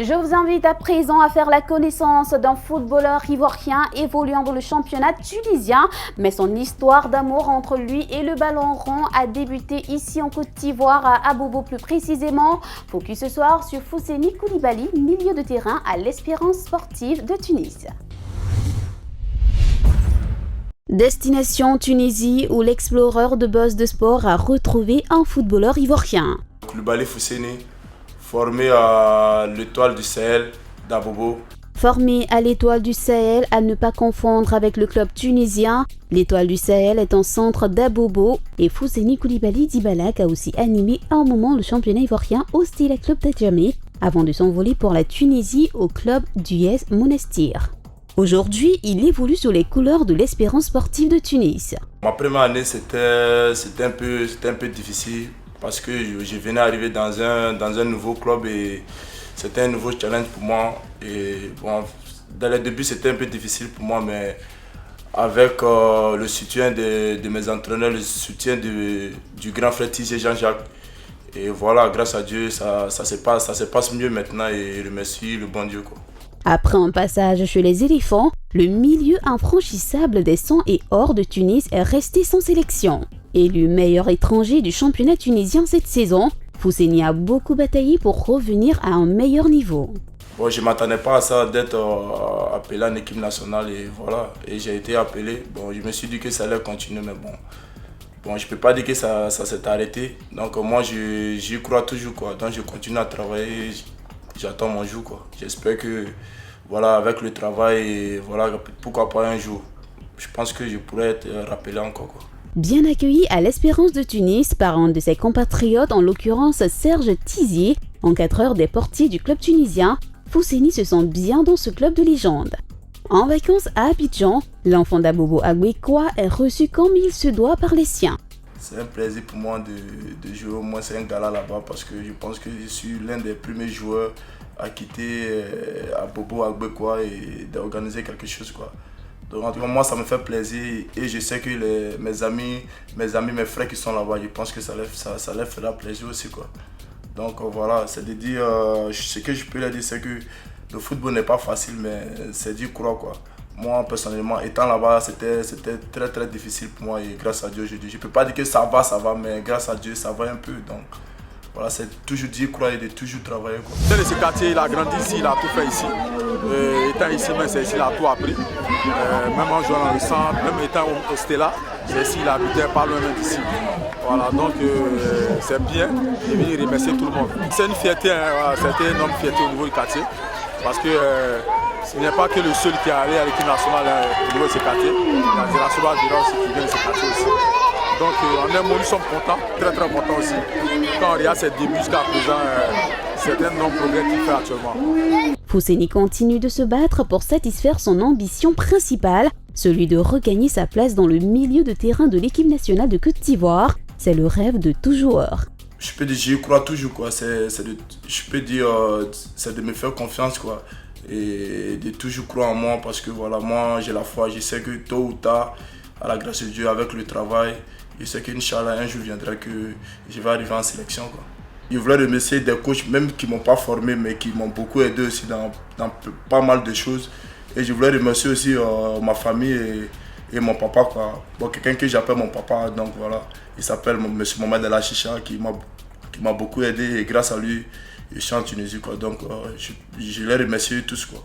Je vous invite à présent à faire la connaissance d'un footballeur ivoirien évoluant dans le championnat tunisien. Mais son histoire d'amour entre lui et le ballon rond a débuté ici en Côte d'Ivoire, à Abobo plus précisément. Focus ce soir sur Fousseni Koulibaly, milieu de terrain à l'Espérance sportive de Tunis. Destination Tunisie, où l'explorer de Buzz de Sport a retrouvé un footballeur ivoirien. Koulibaly Fousseni, formé à l'Étoile du Sahel d'Abobo. Formé à l'Étoile du Sahel, à ne pas confondre avec le club tunisien, l'Étoile du Sahel est un centre d'Abobo et Fousseni Koulibaly Dibala a aussi animé un moment le championnat ivoirien au Style Club d'Adjamé avant de s'envoler pour la Tunisie au club d'US Monastir. Aujourd'hui, il évolue sous les couleurs de l'Espérance sportive de Tunis. Ma première année, c'était un peu difficile parce que je venais arriver dans un nouveau club et c'était un nouveau challenge pour moi. Et bon, dans les débuts, c'était un peu difficile pour moi, mais avec le soutien de mes entraîneurs, le soutien du grand frère Tissier Jean-Jacques, et voilà, grâce à Dieu, ça se passe mieux maintenant et je remercie le bon Dieu, quoi. Après un passage chez les éléphants, le milieu infranchissable des 100 et or de Tunis est resté sans sélection. Élu meilleur étranger du championnat tunisien cette saison, Fousseni a beaucoup bataillé pour revenir à un meilleur niveau. Bon, je ne m'attendais pas à ça d'être appelé en équipe nationale et voilà, et j'ai été appelé. Bon, je me suis dit que ça allait continuer, mais bon, je ne peux pas dire que ça s'est arrêté. Donc moi, j'y crois toujours, quoi. Donc je continue à travailler, j'attends mon jour, quoi. J'espère que, voilà, avec le travail, et voilà, pourquoi pas un jour, je pense que je pourrais être rappelé encore, quoi. Bien accueilli à l'Espérance de Tunis par un de ses compatriotes, en l'occurrence Serge Tissier, encadreur des portiers du club tunisien, Fousseni se sent bien dans ce club de légende. En vacances à Abidjan, l'enfant d'Abobo Agbekwa est reçu comme il se doit par les siens. C'est un plaisir pour moi de jouer au moins c'est un gala là-bas parce que je pense que je suis l'un des premiers joueurs à quitter Abobo Agbekwa et d'organiser quelque chose, quoi. Donc en tout cas, moi ça me fait plaisir et je sais que mes amis, mes frères qui sont là-bas, je pense que ça leur fera plaisir aussi, quoi. Donc voilà, c'est de dire, ce que je peux leur dire, c'est que le football n'est pas facile, mais c'est du croire, quoi. Moi personnellement, étant là-bas, c'était très très difficile pour moi et grâce à Dieu, je ne peux pas dire que ça va, mais grâce à Dieu, ça va un peu. Donc voilà, c'est toujours dire croire et de toujours travailler, quoi. Il est de ce quartier, il a grandi ici, il a tout fait ici. Étant ici, mais c'est ici, il a tout appris. Même en jouant dans le centre, même étant au Stella, c'est ici, il habitait pas loin d'ici. Voilà, donc c'est bien de venir remercier tout le monde. C'est une fierté, voilà, c'était une énorme fierté au niveau du quartier. Parce que ce n'est pas que le seul qui est allé à l'équipe nationale au niveau de ce quartier. Il y a des nationaux aussi qui viennent de ce quartier aussi. Donc en un mot, nous sommes contents, très très contents aussi. Quand on regarde ses débuts jusqu'à présent, c'est un énorme progrès qu'il fait actuellement. Fousseni continue de se battre pour satisfaire son ambition principale, celui de regagner sa place dans le milieu de terrain de l'équipe nationale de Côte d'Ivoire. C'est le rêve de tout joueur. Je peux dire, j'y crois toujours, quoi. Je peux dire, c'est de me faire confiance, quoi. Et de toujours croire en moi parce que voilà, moi j'ai la foi, je sais que tôt ou tard, à la grâce de Dieu, avec le travail, je sais qu'Inch'Allah, un jour viendra que je vais arriver en sélection, quoi. Je voulais remercier des coachs, même qui ne m'ont pas formé, mais qui m'ont beaucoup aidé aussi dans pas mal de choses. Et je voulais remercier aussi ma famille et mon papa, quoi. Bon, quelqu'un que j'appelle mon papa, donc voilà, il s'appelle M. Mohamed El Achicha, qui m'a beaucoup aidé et grâce à lui, je suis en Tunisie, quoi. Donc je les remercie tous, quoi.